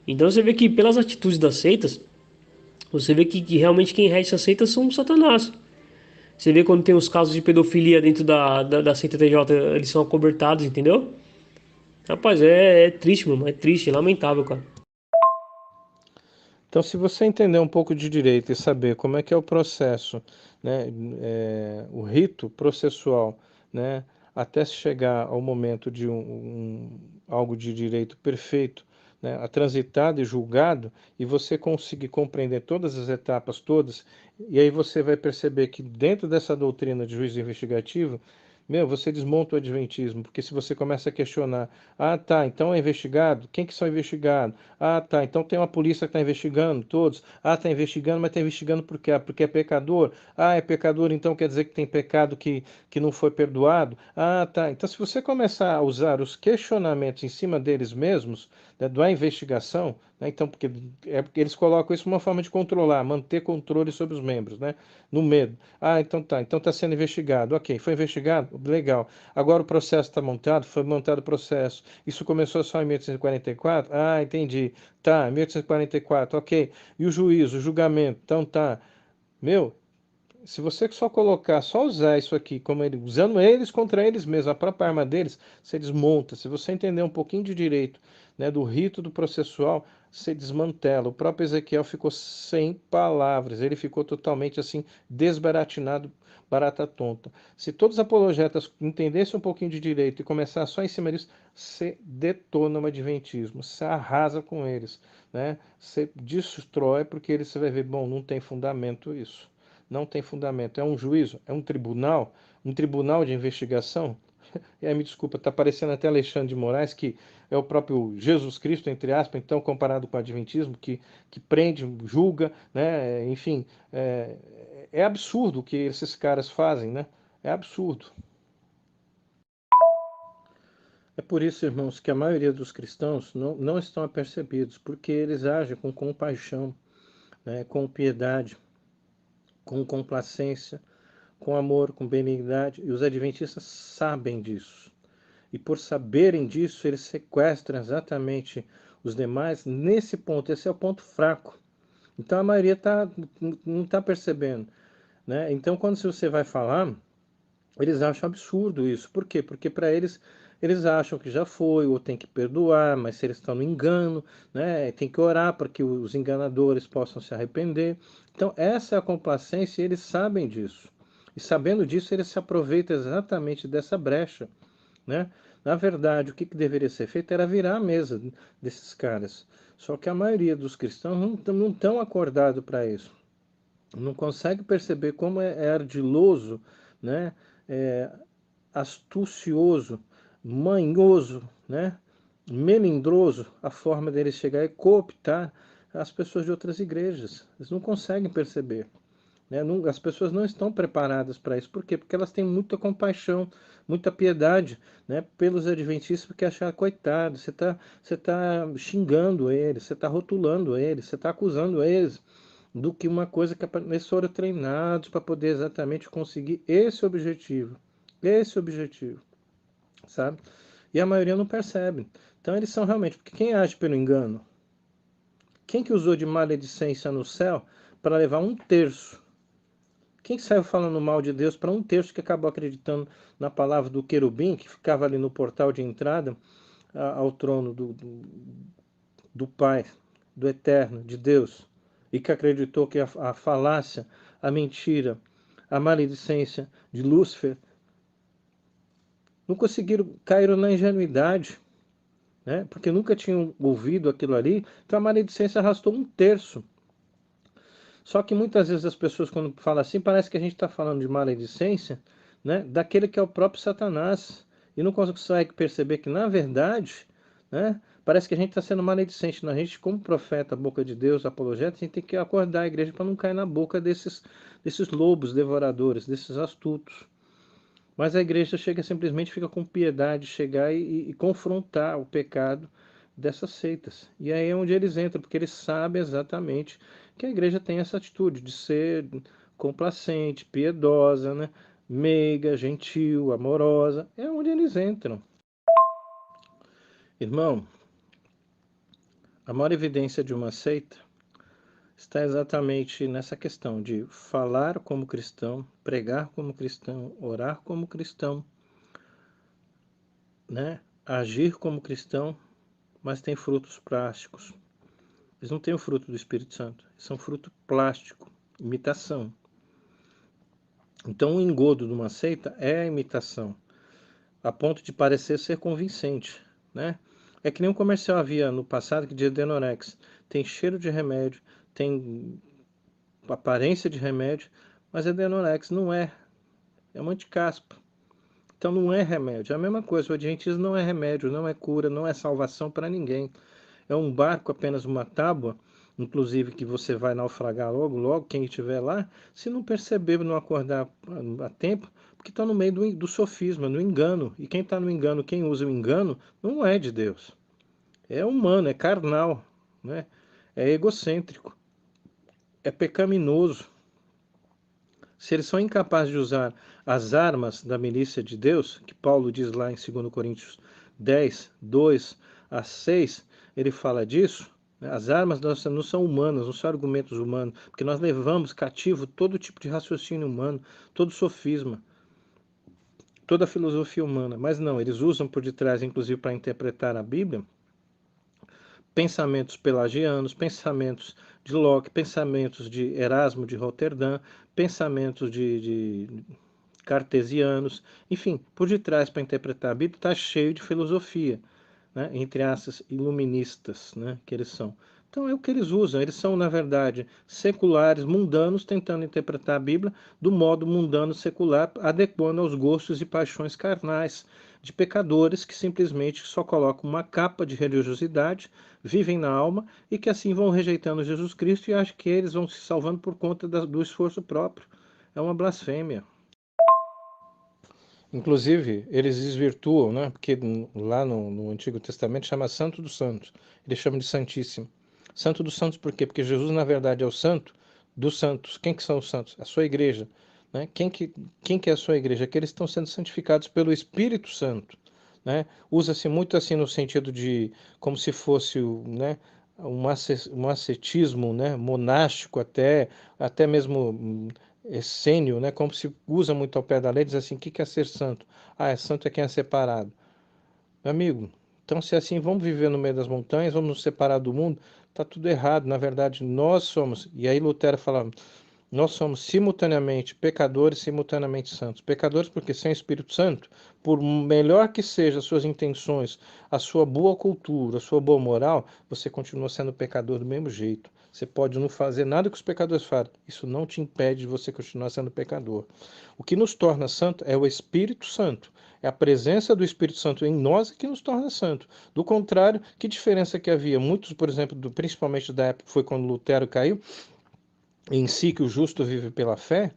Então você vê que pelas atitudes das seitas, você vê que realmente quem rege essas seitas são Satanás. Você vê quando tem os casos de pedofilia dentro da seita TJ, eles são acobertados, entendeu? Rapaz, é triste, mano. É triste, é lamentável, cara. Então, se você entender um pouco de direito e saber como é que é o processo, né, o rito processual, né, até se chegar ao momento de algo de direito perfeito, né, a transitado e julgado, e você conseguir compreender todas as etapas todas, e aí você vai perceber que dentro dessa doutrina de juízo investigativo, você desmonta o adventismo, porque se você começa a questionar, ah, tá, então é investigado? Quem que são investigados? Ah, tá. Então tem uma polícia que está investigando todos. Ah, está investigando, mas está investigando por quê? Ah, porque é pecador. Ah, é pecador, então quer dizer que tem pecado que não foi perdoado. Ah, tá. Então, se você começar a usar os questionamentos em cima deles mesmos, né, da investigação, né, então, porque eles colocam isso como uma forma de controlar, manter controle sobre os membros, né? No medo. Ah, então tá. Então está sendo investigado. Ok, foi investigado? Legal. Agora o processo está montado? Foi montado o processo. Isso começou só em 1844? Ah, entendi. Tá, 1844, ok. E o juízo, o julgamento? Então tá. Meu, se você só colocar, só usar isso aqui, como ele, usando eles contra eles mesmos, a própria arma deles, você desmonta. Se você entender um pouquinho de direito, né, do rito do processual, você desmantela. O próprio Ezequiel ficou sem palavras, ele ficou totalmente assim, desbaratinado, barata tonta. Se todos os apologetas entendessem um pouquinho de direito e começar só em cima disso, você detona o adventismo, você arrasa com eles, né? Você destrói, porque você vai ver, bom, não tem fundamento isso. Não tem fundamento. É um juízo? É um tribunal de investigação? E aí, me desculpa, está parecendo até Alexandre de Moraes, que é o próprio Jesus Cristo, entre aspas, então, comparado com o Adventismo, que prende, julga, né? Enfim, é absurdo o que esses caras fazem, né? É absurdo. É por isso, irmãos, que a maioria dos cristãos não estão apercebidos, porque eles agem com compaixão, né? Com piedade, com complacência, com amor, com benignidade, e os adventistas sabem disso. E por saberem disso, eles sequestram exatamente os demais nesse ponto. Esse é o ponto fraco. Então a maioria não está percebendo, né? Então quando você vai falar, eles acham absurdo isso. Por quê? Porque para eles acham que já foi, ou tem que perdoar, mas se eles estão no engano, né? Tem que orar para que os enganadores possam se arrepender. Então essa é a complacência e eles sabem disso. E sabendo disso, eles se aproveitam exatamente dessa brecha, né? Na verdade, o que deveria ser feito era virar a mesa desses caras. Só que a maioria dos cristãos não estão acordados para isso. Não consegue perceber como é ardiloso, né? É astucioso, manhoso, né? Melindroso a forma deles chegar e cooptar as pessoas de outras igrejas. Eles não conseguem perceber. Né? As pessoas não estão preparadas para isso. Por quê? Porque elas têm muita compaixão, muita piedade, né, pelos adventistas, porque achar, coitado, você tá xingando eles, você está rotulando eles, você está acusando eles do que uma coisa que eles foram treinados para poder exatamente conseguir esse objetivo, sabe? E a maioria não percebe. Então eles são realmente, porque quem age pelo engano? Quem que usou de maledicência no céu para levar 1/3? Quem saiu falando mal de Deus para 1/3 que acabou acreditando na palavra do querubim, que ficava ali no portal de entrada ao trono do Pai, do Eterno, de Deus, e que acreditou que a falácia, a mentira, a maledicência de Lúcifer não conseguiram, caíram na ingenuidade, né? Porque nunca tinham ouvido aquilo ali, então a maledicência arrastou um terço. Só que muitas vezes as pessoas, quando falam assim, parece que a gente está falando de maledicência, né, daquele que é o próprio Satanás, e não consegue perceber que, na verdade, né, parece que a gente está sendo maledicente. A gente, como profeta, boca de Deus, apologeta, a gente tem que acordar a igreja para não cair na boca desses lobos devoradores, desses astutos. Mas a igreja chega simplesmente, fica com piedade, chegar e confrontar o pecado dessas seitas. E aí é onde eles entram, porque eles sabem exatamente que a igreja tem essa atitude de ser complacente, piedosa, né? Meiga, gentil, amorosa. É onde eles entram. Irmão, a maior evidência de uma seita está exatamente nessa questão de falar como cristão, pregar como cristão, orar como cristão, né? Agir como cristão, mas tem frutos plásticos. Eles não têm o fruto do Espírito Santo, eles são fruto plástico, imitação. Então o engodo de uma seita é a imitação, a ponto de parecer ser convincente, né? É que nem um comercial havia no passado que dizia Denorex, tem cheiro de remédio, tem aparência de remédio, mas é Denorex, não é, é um anticaspa. Então não é remédio, é a mesma coisa, o adventismo não é remédio, não é cura, não é salvação para ninguém. É um barco, apenas uma tábua, inclusive que você vai naufragar logo, logo, quem estiver lá, se não perceber, não acordar a tempo, porque está no meio do sofisma, no engano. E quem está no engano, quem usa o engano, não é de Deus. É humano, é carnal, né? É egocêntrico, é pecaminoso. Se eles são incapazes de usar as armas da milícia de Deus, que Paulo diz lá em 2 Coríntios 10, 2 a 6, ele fala disso, né? As armas nossas não são humanas, não são argumentos humanos, porque nós levamos cativo todo tipo de raciocínio humano, todo sofisma, toda a filosofia humana. Mas não, eles usam por detrás, inclusive para interpretar a Bíblia, pensamentos pelagianos, pensamentos de Locke, pensamentos de Erasmo de Roterdã, pensamentos de cartesianos, enfim, por detrás para interpretar a Bíblia está cheio de filosofia, né, entre aspas, iluministas, né, que eles são. Então é o que eles usam, eles são, na verdade, seculares, mundanos, tentando interpretar a Bíblia do modo mundano secular, adequando aos gostos e paixões carnais de pecadores que simplesmente só colocam uma capa de religiosidade, vivem na alma e que assim vão rejeitando Jesus Cristo e acham que eles vão se salvando por conta do esforço próprio. É uma blasfêmia. Inclusive, eles desvirtuam, né? Porque lá no Antigo Testamento chama Santo dos Santos. Eles chamam de Santíssimo. Santo dos Santos por quê? Porque Jesus, na verdade, é o santo dos santos. Quem que são os santos? A sua igreja. Né? Quem que é a sua igreja? Aqueles que estão sendo santificados pelo Espírito Santo. Né? Usa-se muito assim no sentido de como se fosse, né, um ascetismo, né, monástico até mesmo essênio, né, como se usa muito ao pé da lei, diz assim, o que é ser santo? Ah, é santo é quem é separado. Meu amigo, então se é assim, vamos viver no meio das montanhas, vamos nos separar do mundo, tá tudo errado, na verdade nós somos, e aí Lutero fala, nós somos simultaneamente pecadores, simultaneamente santos. Pecadores porque sem Espírito Santo, por melhor que sejam as suas intenções, a sua boa cultura, a sua boa moral, você continua sendo pecador do mesmo jeito. Você pode não fazer nada que os pecadores fazem. Isso não te impede de você continuar sendo pecador. O que nos torna santo é o Espírito Santo. É a presença do Espírito Santo em nós que nos torna santo. Do contrário, que diferença que havia? Muitos, por exemplo, principalmente da época foi quando Lutero caiu, em si que o justo vive pela fé,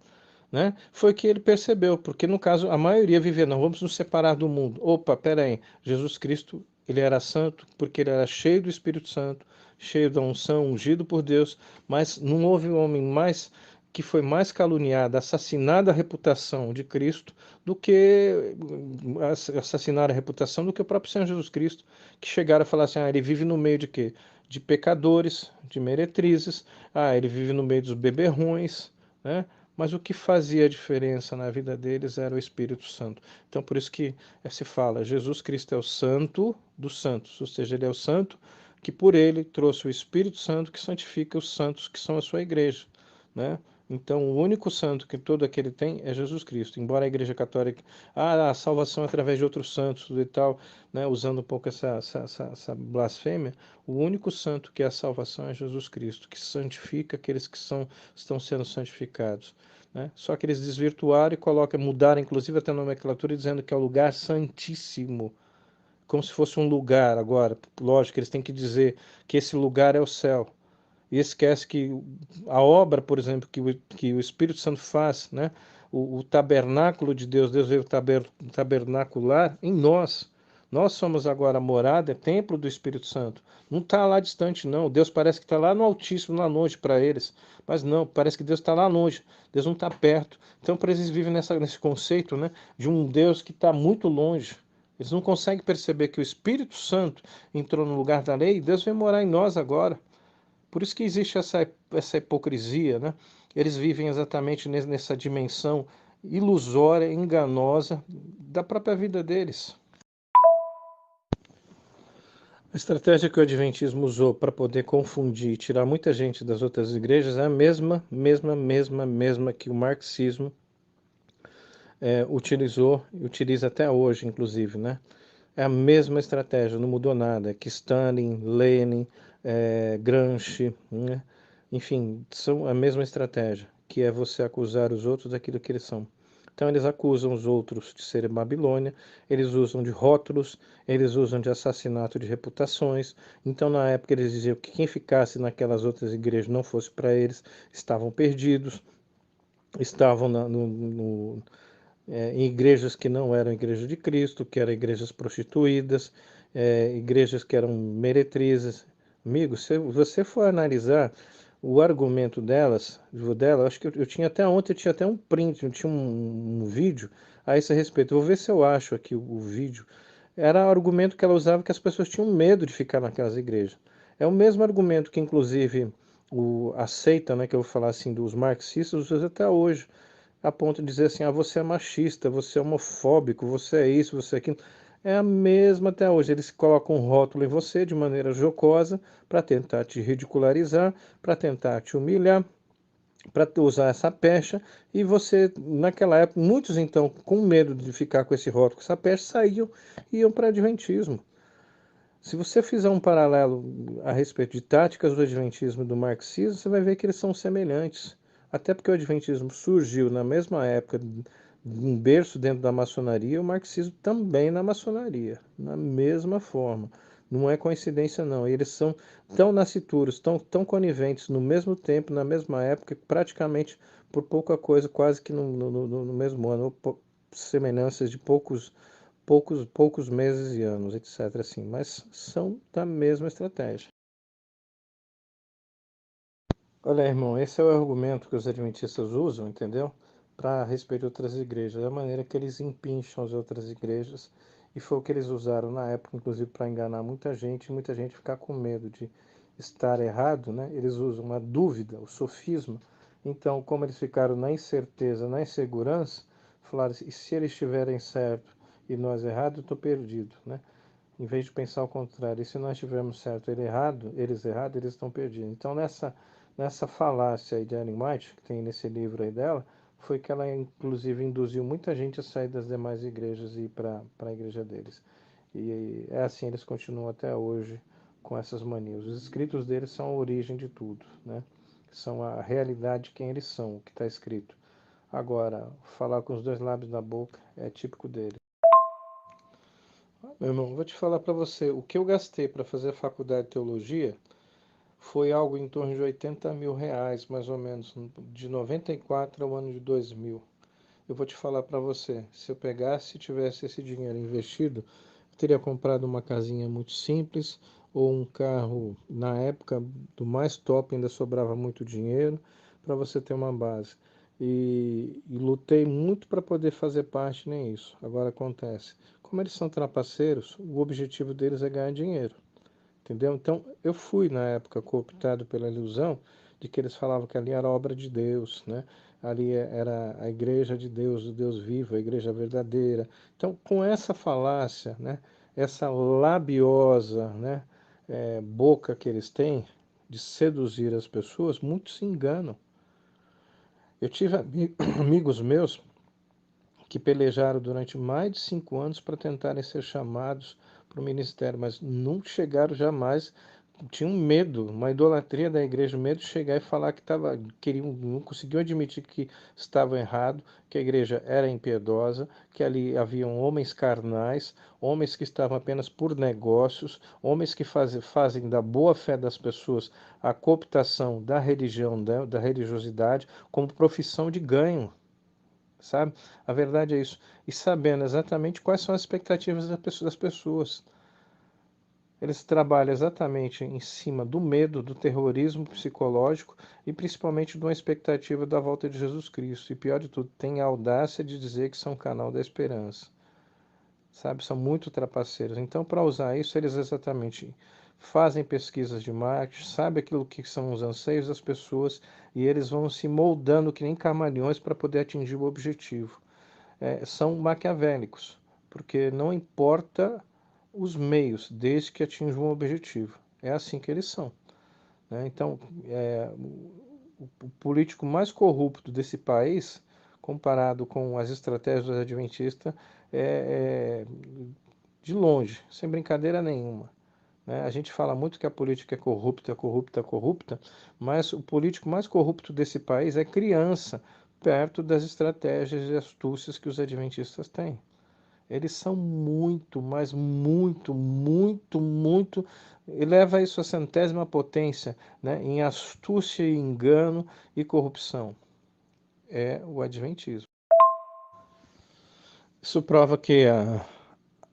né? Foi que ele percebeu, porque no caso a maioria vivia, não vamos nos separar do mundo. Opa, peraí, Jesus Cristo, ele era santo porque ele era cheio do Espírito Santo, cheio da unção, ungido por Deus, mas não houve um homem mais que foi mais caluniado, assassinado a reputação de Cristo, do que assassinar a reputação do que o próprio Senhor Jesus Cristo, que chegaram a falar assim, ah, ele vive no meio de quê? De pecadores, de meretrizes, ah, ele vive no meio dos beberrões, né? Mas o que fazia a diferença na vida deles era o Espírito Santo. Então, por isso que se fala, Jesus Cristo é o santo dos santos, ou seja, ele é o santo que por ele trouxe o Espírito Santo que santifica os santos que são a sua igreja, né? Então, o único santo que todo aquele tem é Jesus Cristo. Embora a Igreja Católica, a salvação é através de outros santos e tal, né, usando um pouco essa blasfêmia, o único santo que é a salvação é Jesus Cristo, que santifica aqueles que estão sendo santificados. Né? Só que eles desvirtuaram e mudaram, inclusive, até a nomenclatura, dizendo que é o lugar santíssimo, como se fosse um lugar agora. Lógico, eles têm que dizer que esse lugar é o céu e esquece que a obra, por exemplo, que o Espírito Santo faz, né? O tabernáculo de Deus, Deus veio tabernacular em nós. Nós somos agora a morada, é templo do Espírito Santo. Não está lá distante, não. Deus parece que está lá no Altíssimo, lá longe para eles. Mas não, parece que Deus está lá longe. Deus não está perto. Então, para eles vivem nesse conceito, né, de um Deus que está muito longe. Eles não conseguem perceber que o Espírito Santo entrou no lugar da lei e Deus vem morar em nós agora. Por isso que existe essa hipocrisia, né? Eles vivem exatamente nessa dimensão ilusória, enganosa da própria vida deles. A estratégia que o Adventismo usou para poder confundir e tirar muita gente das outras igrejas é a mesma que o marxismo utilizou e utiliza até hoje, inclusive, né? É a mesma estratégia, não mudou nada. Que Stalin, Lenin, Gramsci, né? Enfim, são a mesma estratégia, que é você acusar os outros daquilo que eles são. Então eles acusam os outros de serem Babilônia, eles usam de rótulos, eles usam de assassinato de reputações. Então na época eles diziam que quem ficasse naquelas outras igrejas não fosse para eles, estavam perdidos, estavam em igrejas que não eram igrejas de Cristo, que eram igrejas prostituídas, igrejas que eram meretrizes. Amigo, se você for analisar o argumento dela, acho que eu tinha até ontem, eu tinha até um print, eu tinha um vídeo a esse respeito. Eu vou ver se eu acho aqui o vídeo. Era o argumento que ela usava que as pessoas tinham medo de ficar naquelas igrejas. É o mesmo argumento que, inclusive, a seita, né, que eu vou falar assim, dos marxistas, usa até hoje a ponto de dizer assim, você é machista, você é homofóbico, você é isso, você é aquilo. É a mesma até hoje. Eles colocam um rótulo em você de maneira jocosa para tentar te ridicularizar, para tentar te humilhar, para usar essa pecha. E você, naquela época, muitos então, com medo de ficar com esse rótulo, com essa pecha, saíam e iam para o Adventismo. Se você fizer um paralelo a respeito de táticas do Adventismo e do marxismo, você vai ver que eles são semelhantes. Até porque o Adventismo surgiu na mesma época, um berço dentro da maçonaria, o marxismo também na maçonaria, na mesma forma. Não é coincidência, não. Eles são tão nascituros, tão coniventes no mesmo tempo, na mesma época, praticamente por pouca coisa, quase que no mesmo ano, semelhanças de poucos meses e anos, etc. Assim, mas são da mesma estratégia. Olha, irmão, esse é o argumento que os adventistas usam, entendeu? Para respeito de outras igrejas, da maneira que eles empincham as outras igrejas, e foi o que eles usaram na época, inclusive para enganar muita gente ficar com medo de estar errado, né? Eles usam a dúvida, o sofisma. Então, como eles ficaram na incerteza, na insegurança, falaram: e se eles estiverem certo e nós errado, eu estou perdido, né? Em vez de pensar ao contrário, e se nós tivermos certo, eles errado, eles estão perdidos. Então, nessa falácia aí de Ellen White, que tem nesse livro aí dela, foi que ela, inclusive, induziu muita gente a sair das demais igrejas e ir para a igreja deles. E é assim, eles continuam até hoje com essas manias. Os escritos deles são a origem de tudo, né? São a realidade de quem eles são, o que está escrito. Agora, falar com os dois lábios na boca é típico deles. Meu irmão, vou te falar para você, o que eu gastei para fazer a faculdade de teologia foi algo em torno de R$ 80.000, mais ou menos, de 94 ao ano de 2000. Eu vou te falar para você, se eu pegasse e tivesse esse dinheiro investido, eu teria comprado uma casinha muito simples ou um carro, na época do mais top, ainda sobrava muito dinheiro para você ter uma base. E lutei muito para poder fazer parte nem isso. Agora acontece, como eles são trapaceiros, o objetivo deles é ganhar dinheiro. Entendeu? Então, eu fui, na época, cooptado pela ilusão de que eles falavam que ali era obra de Deus, né? Ali era a igreja de Deus, o Deus vivo, a igreja verdadeira. Então, com essa falácia, né? Essa labiosa, né? Boca que eles têm de seduzir as pessoas, muitos se enganam. Eu tive amigos meus que pelejaram durante mais de 5 anos para tentarem ser chamados para o ministério, mas nunca chegaram jamais. Tinham medo, uma idolatria da igreja, medo de chegar e falar que não conseguiam admitir que estavam errado, que a igreja era impiedosa, que ali haviam homens carnais, homens que estavam apenas por negócios, homens que fazem da boa fé das pessoas a cooptação da religião, da religiosidade, como profissão de ganho, sabe? A verdade é isso. E sabendo exatamente quais são as expectativas das pessoas. Eles trabalham exatamente em cima do medo, do terrorismo psicológico e principalmente de uma expectativa da volta de Jesus Cristo. E pior de tudo, tem a audácia de dizer que são um canal da esperança. Sabe? São muito trapaceiros. Então, para usar isso, eles exatamente fazem pesquisas de marketing, sabem aquilo que são os anseios das pessoas e eles vão se moldando que nem camaleões para poder atingir o objetivo. São maquiavélicos, porque não importa os meios, desde que atinjam um objetivo. É assim que eles são. Né? Então, o político mais corrupto desse país, comparado com as estratégias dos adventistas, é de longe, sem brincadeira nenhuma. Né? A gente fala muito que a política é corrupta, corrupta, corrupta, mas o político mais corrupto desse país é criança, perto das estratégias e astúcias que os adventistas têm. Eles são muito, mas muito, muito, muito. Eleva isso à centésima potência, né, em astúcia, engano e corrupção. É o adventismo. Isso prova que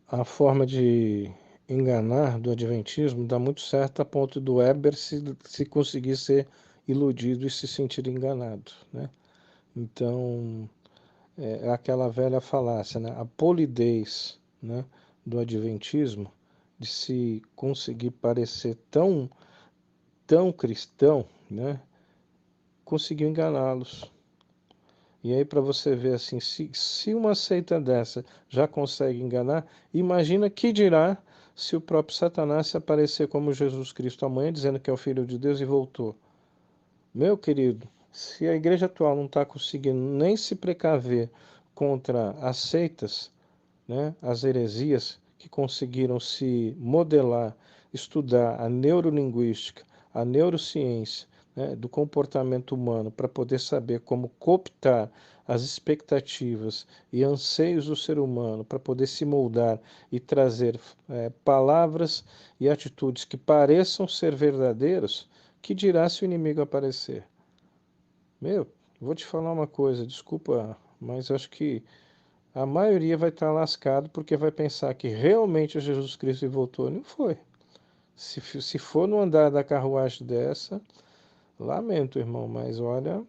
a forma de enganar do adventismo dá muito certo a ponto do Weber se conseguir ser iludido e se sentir enganado, né? Então, é aquela velha falácia, né? A polidez, né, do adventismo de se conseguir parecer tão cristão, né, conseguiu enganá-los. E aí para você ver assim, se uma seita dessa já consegue enganar, imagina que dirá se o próprio Satanás se aparecer como Jesus Cristo amanhã, dizendo que é o Filho de Deus e voltou. Meu querido, se a igreja atual não está conseguindo nem se precaver contra as seitas, né, as heresias que conseguiram se modelar, estudar a neurolinguística, a neurociência, né, do comportamento humano para poder saber como cooptar as expectativas e anseios do ser humano para poder se moldar e trazer palavras e atitudes que pareçam ser verdadeiros, que dirá se o inimigo aparecer? Meu, vou te falar uma coisa, desculpa, mas acho que a maioria vai estar lascado porque vai pensar que realmente Jesus Cristo voltou. Não foi. Se for no andar da carruagem dessa, lamento, irmão, mas olha,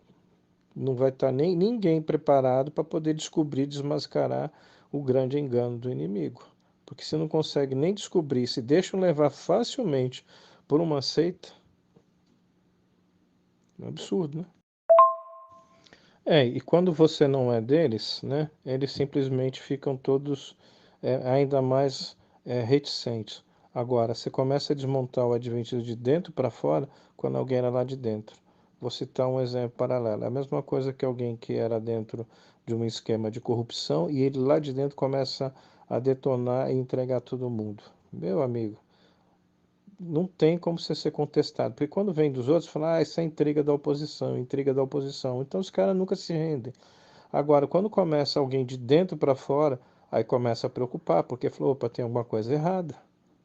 não vai estar nem ninguém preparado para poder descobrir, desmascarar o grande engano do inimigo. Porque se não consegue nem descobrir, se deixam levar facilmente por uma seita, é um absurdo, né? E quando você não é deles, né, eles simplesmente ficam todos ainda mais reticentes. Agora, você começa a desmontar o adventismo de dentro para fora quando alguém era lá de dentro. Vou citar um exemplo paralelo. É a mesma coisa que alguém que era dentro de um esquema de corrupção e ele lá de dentro começa a detonar e entregar todo mundo. Meu amigo, não tem como você ser contestado. Porque quando vem dos outros, fala, isso é intriga da oposição, intriga da oposição. Então os caras nunca se rendem. Agora, quando começa alguém de dentro para fora, aí começa a preocupar, porque falou, opa, tem alguma coisa errada.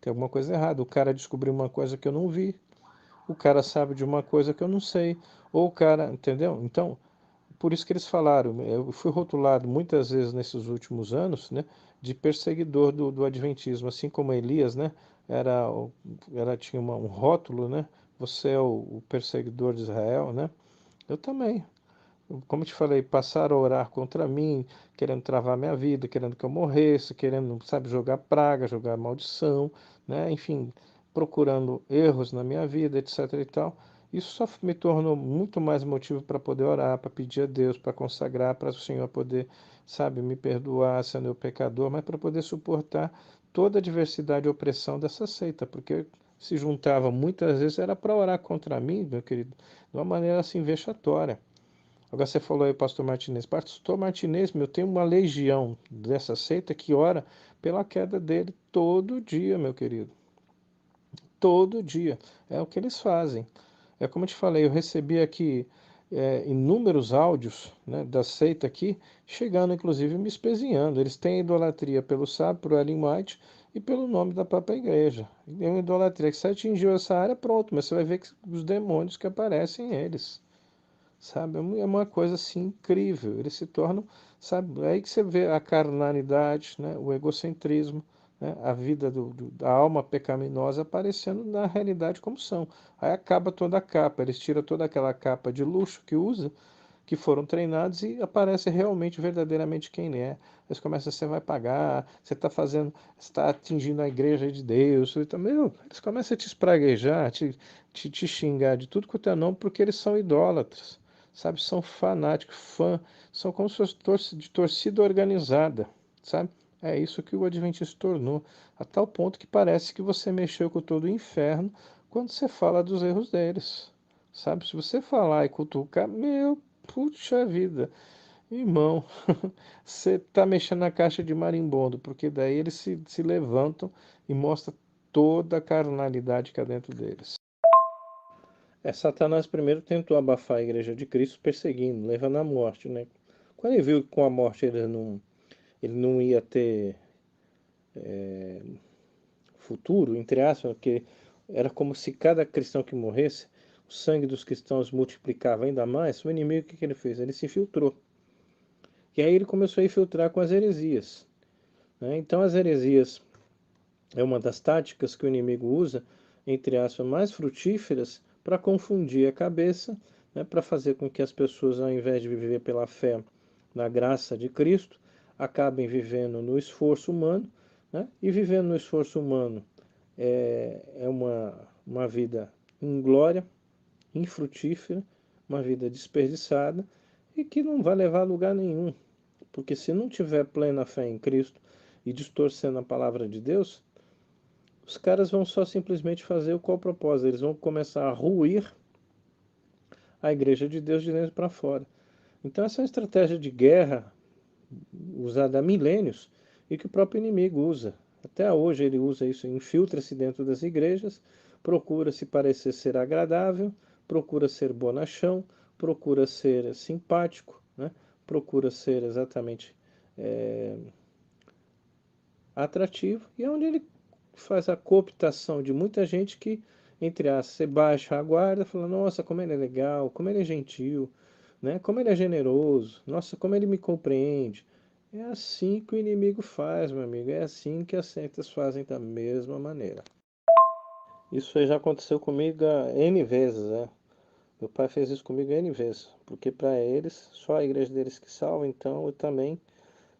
Tem alguma coisa errada. O cara descobriu uma coisa que eu não vi. O cara sabe de uma coisa que eu não sei. Ou o cara, entendeu? Então, por isso que eles falaram, eu fui rotulado muitas vezes nesses últimos anos, né, de perseguidor do adventismo, assim como Elias, né, era, tinha um rótulo, né, você é o perseguidor de Israel, né, eu também. Como eu te falei, passaram a orar contra mim, querendo travar minha vida, querendo que eu morresse, querendo, sabe, jogar praga, jogar maldição, né? Enfim, procurando erros na minha vida, etc e tal. Isso só me tornou muito mais motivo para poder orar, para pedir a Deus, para consagrar, para o Senhor poder, sabe, me perdoar sendo eu pecador, mas para poder suportar toda a diversidade e opressão dessa seita, porque se juntava muitas vezes era para orar contra mim, meu querido, de uma maneira assim vexatória. Agora você falou aí, pastor Martinez. Pastor Martinez, meu, tem uma legião dessa seita que ora pela queda dele todo dia, meu querido. Todo dia. É o que eles fazem. É como eu te falei, eu recebi aqui inúmeros áudios, né, da seita aqui, chegando inclusive me espezinhando. Eles têm idolatria pelo sábio, por Ellen White e pelo nome da própria igreja. É uma idolatria que se atingiu essa área, pronto, mas você vai ver que os demônios que aparecem eles. Sabe, é uma coisa assim incrível. Eles se tornam, sabe, é aí que você vê a carnalidade, né, o egocentrismo, né, a vida da alma pecaminosa aparecendo na realidade como são. Aí acaba toda a capa, eles tiram toda aquela capa de luxo que usa, que foram treinados e aparece realmente, verdadeiramente quem é. Eles começam, você vai pagar, você está fazendo, você está atingindo a igreja de Deus. Meu, eles começam a te espraguejar, te xingar de tudo quanto é nome, porque eles são idólatras, sabe? São fanáticos, são como se fosse de torcida organizada, sabe? É isso que o Adventista tornou, a tal ponto que parece que você mexeu com todo o inferno quando você fala dos erros deles, sabe? Se você falar e cutucar, meu, puxa vida, irmão, você está mexendo na caixa de marimbondo, porque daí eles se levantam e mostram toda a carnalidade que há dentro deles. Satanás primeiro tentou abafar a igreja de Cristo, perseguindo, levando à morte, né? Quando ele viu que com a morte ele não ia ter futuro, entre aspas, porque era como se cada cristão que morresse, o sangue dos cristãos multiplicava ainda mais, o inimigo, o que ele fez? Ele se infiltrou. E aí ele começou a infiltrar com as heresias, né? Então as heresias é uma das táticas que o inimigo usa, entre aspas, mais frutíferas para confundir a cabeça, né? Para fazer com que as pessoas, ao invés de viver pela fé na graça de Cristo, acabem vivendo no esforço humano, né? E vivendo no esforço humano é uma vida inglória, infrutífera, uma vida desperdiçada e que não vai levar a lugar nenhum. Porque se não tiver plena fé em Cristo e distorcendo a palavra de Deus, os caras vão só simplesmente fazer o qual propósito. Eles vão começar a ruir a igreja de Deus de dentro para fora. Então essa é uma estratégia de guerra usada há milênios e que o próprio inimigo usa. Até hoje ele usa isso, infiltra-se dentro das igrejas, procura se parecer ser agradável, procura ser bonachão, procura ser simpático, né? Procura ser exatamente é, atrativo, e é onde ele faz a cooptação de muita gente que, entre aspas, você baixa a guarda, fala, nossa, como ele é legal, como ele é gentil, né? Como ele é generoso, nossa, como ele me compreende. É assim que o inimigo faz, meu amigo, é assim que as seitas fazem da mesma maneira. Isso aí já aconteceu comigo N vezes, né? Meu pai fez isso comigo N vezes, porque para eles, só a igreja deles que salva, então eu também.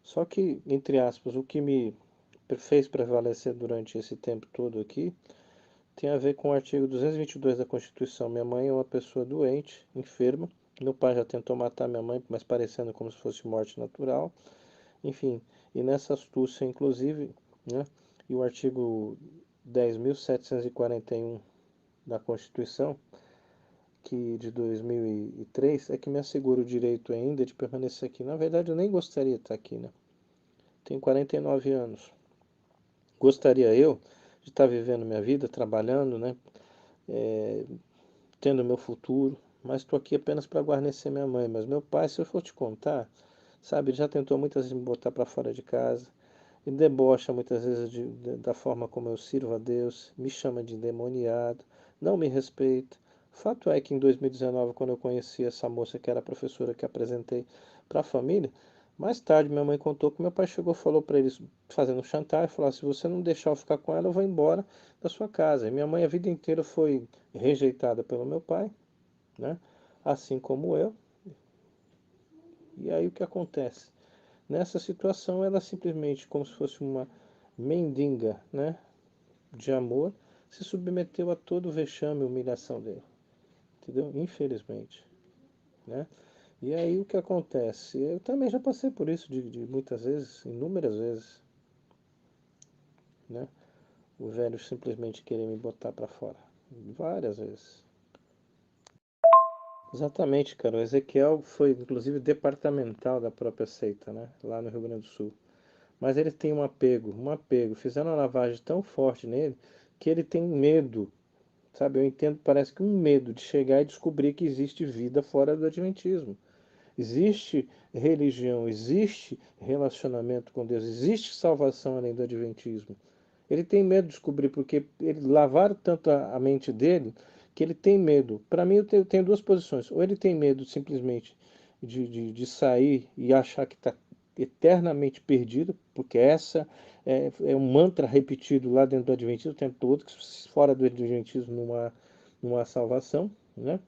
Só que, entre aspas, o que me fez prevalecer durante esse tempo todo aqui tem a ver com o artigo 222 da Constituição. Minha mãe é uma pessoa doente, enferma. Meu pai já tentou matar minha mãe, mas parecendo como se fosse morte natural. Enfim, e nessa astúcia, inclusive, né, e o artigo 10.741 da Constituição, que de 2003, é que me assegura o direito ainda de permanecer aqui. Na verdade, eu nem gostaria de estar aqui, né? Tenho 49 anos. Gostaria eu de estar vivendo minha vida, trabalhando, né? É, tendo meu futuro, mas estou aqui apenas para guarnecer minha mãe. Mas meu pai, se eu for te contar, sabe, ele já tentou muitas vezes me botar para fora de casa, e debocha muitas vezes da forma como eu sirvo a Deus, me chama de endemoniado, não me respeita. Fato é que em 2019, quando eu conheci essa moça que era a professora que apresentei para a família, mais tarde minha mãe contou que meu pai chegou e falou para eles, fazendo chantagem, falou: se você não deixar eu ficar com ela, eu vou embora da sua casa. E minha mãe a vida inteira foi rejeitada pelo meu pai, né? Assim como eu. E aí o que acontece? Nessa situação, ela simplesmente, como se fosse uma mendiga, né, de amor, se submeteu a todo o vexame e humilhação dele, entendeu? Infelizmente, né? E aí o que acontece? Eu também já passei por isso de muitas vezes, inúmeras vezes, né? O velho simplesmente querer me botar para fora, várias vezes. Exatamente, cara. O Ezequiel foi, inclusive, departamental da própria seita, né? Lá no Rio Grande do Sul. Mas ele tem um apego. Fizeram uma lavagem tão forte nele que ele tem medo, sabe? Eu entendo, parece que um medo de chegar e descobrir que existe vida fora do Adventismo. Existe religião, existe relacionamento com Deus, existe salvação além do Adventismo. Ele tem medo de descobrir, porque ele lavaram tanto a mente dele que ele tem medo. Para mim, eu tenho duas posições. Ou ele tem medo simplesmente de sair e achar que está eternamente perdido, porque essa é um mantra repetido lá dentro do Adventismo o tempo todo, que fora do Adventismo não há salvação, né?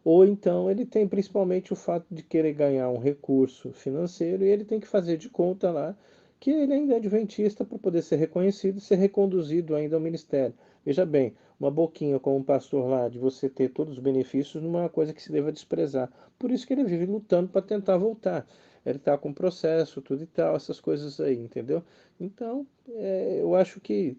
Ou então ele tem principalmente o fato de querer ganhar um recurso financeiro e ele tem que fazer de conta lá que ele ainda é adventista para poder ser reconhecido e ser reconduzido ainda ao ministério. Veja bem, uma boquinha como um pastor lá, de você ter todos os benefícios, não é uma coisa que se deva desprezar. Por isso que ele vive lutando para tentar voltar. Ele está com processo, tudo e tal, essas coisas aí, entendeu? Então, eu acho que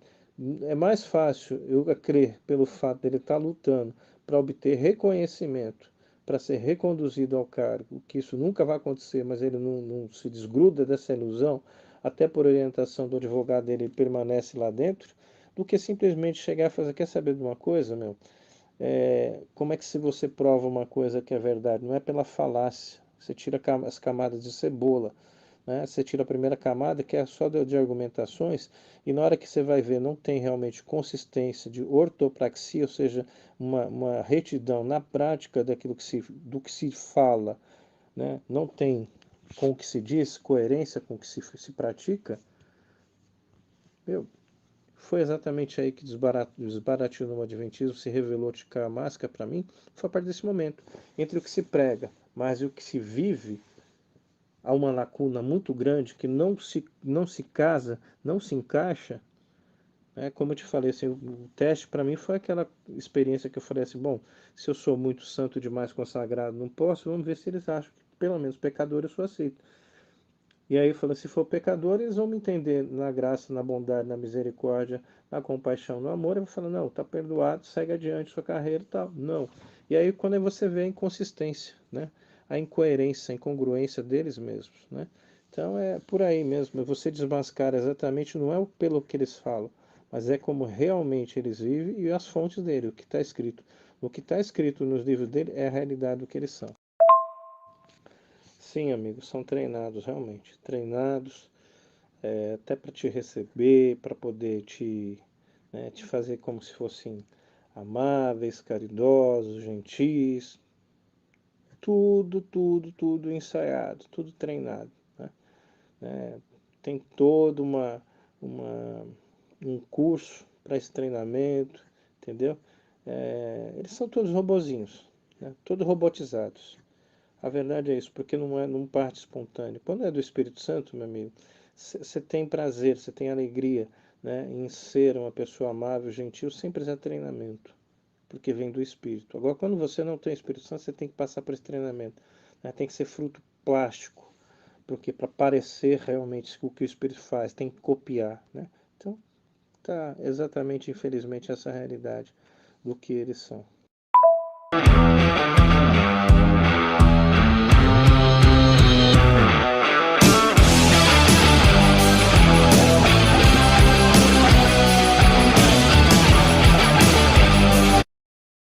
é mais fácil eu crer pelo fato dele estar lutando para obter reconhecimento, para ser reconduzido ao cargo, que isso nunca vai acontecer, mas ele não se desgruda dessa ilusão, até por orientação do advogado dele, ele permanece lá dentro, do que simplesmente chegar e fazer, quer saber de uma coisa, meu? Como é que se você prova uma coisa que é verdade? Não é pela falácia, você tira as camadas de cebola, né? Você tira a primeira camada, que é só de argumentações, e na hora que você vai ver, não tem realmente consistência de ortopraxia, ou seja, uma retidão na prática do que se fala, né? Não tem com o que se diz, coerência com o que se pratica, meu, foi exatamente aí que desbaratiu no Adventismo, se revelou a máscara para mim, foi a partir desse momento. Entre o que se prega, mas o que se vive, há uma lacuna muito grande que não se casa, não se encaixa. Como eu te falei, assim, o teste para mim foi aquela experiência que eu falei assim, bom, se eu sou muito santo demais, consagrado, não posso, vamos ver se eles acham que pelo menos pecador eu sou aceito. E aí fala, se for pecador, eles vão me entender na graça, na bondade, na misericórdia, na compaixão, no amor. Eu vou falar, não, tá perdoado, segue adiante sua carreira e tal. Não. E aí quando você vê a inconsistência, né? A incoerência, a incongruência deles mesmos, né? Então é por aí mesmo. Você desmascara exatamente, não é pelo que eles falam, mas é como realmente eles vivem e as fontes dele, o que está escrito. O que está escrito nos livros dele é a realidade do que eles são. Sim, amigos, são treinados, realmente. Treinados até para te receber, para poder te fazer como se fossem amáveis, caridosos, gentis. Tudo ensaiado, tudo treinado. Né? Tem todo uma, um curso para esse treinamento, entendeu? Eles são todos robozinhos, né? Todos robotizados. A verdade é isso, porque não parte espontâneo. Quando é do Espírito Santo, meu amigo, você tem prazer, você tem alegria, né, em ser uma pessoa amável, gentil, sem precisar de treinamento, porque vem do Espírito. Agora, quando você não tem Espírito Santo, você tem que passar por esse treinamento. Né, tem que ser fruto plástico, porque para parecer realmente o que o Espírito faz, tem que copiar. Né? Então, tá exatamente, infelizmente, essa realidade do que eles são.